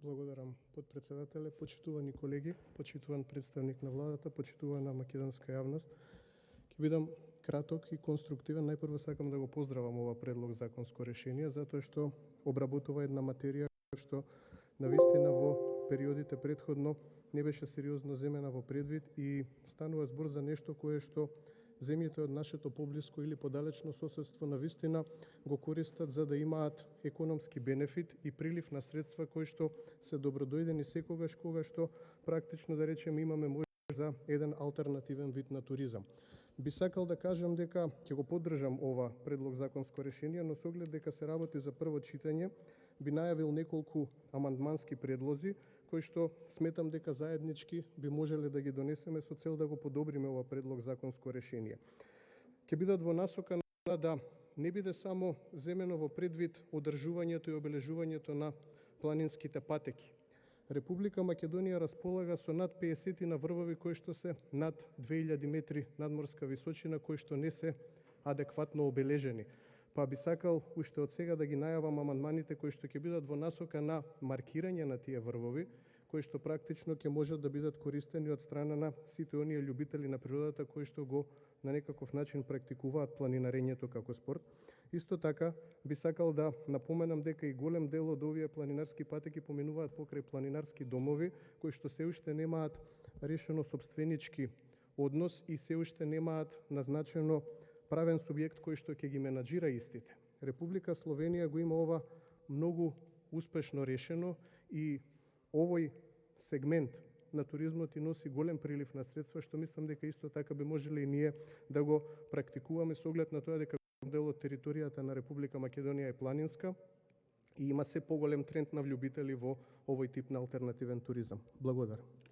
Благодарам, потпредседателе, почитувани колеги, почитуван представник на владата, почитувана македонска јавност. Ќе бидам краток и конструктивен. Најпрво сакам да го поздравам ова предлог законско решение, затоа што обработува една материја што навистина во периодите претходно не беше сериозно земена во предвид и станува збор за нешто кое што земјите од нашето поблиско или подалечно соседство навистина го користат за да имаат економски бенефит и прилив на средства кои што се добродојдени секогаш кога што практично да речеме имаме можност за еден алтернативен вид на туризам. Би сакал да кажам дека ќе го поддржам ова предлог законско решение, но со оглед дека се работи за прво читање, би најавил неколку амандмански предлози кои што сметам дека заеднички би можеле да ги донесеме со цел да го подобриме ова предлог законско решение. Ќе бидат во насока на да не биде само земено во предвид одржувањето и обележувањето на планинските патеки. Република Македонија располага со над 50 на врвови кои што се над 2000 метри надморска височина, кои што не се адекватно обележени. Па би сакал уште од сега да ги најавам амандманите кои што ќе бидат во насока на маркирање на тие врвови, кои што практично ќе можат да бидат користени од страна на сите оние љубители на природата кои што го на некаков начин практикуваат планинарењето како спорт. Исто така би сакал да напоменам дека и голем дел од овие планинарски патеки поминуваат покрај планинарски домови кои што се уште немаат решено сопстvenички однос и се уште немаат назначено правен субјект кој што ќе ги менаџира истите. Република Словенија го има ова многу успешно решено и овој сегмент на туризмот и носи голем прилив на средства, што мислам дека исто така би можеле и ние да го практикуваме со оглед на тоа дека дел од територијата на Република Македонија е планинска и има се поголем тренд на влюбители во овој тип на алтернативен туризам. Благодарам.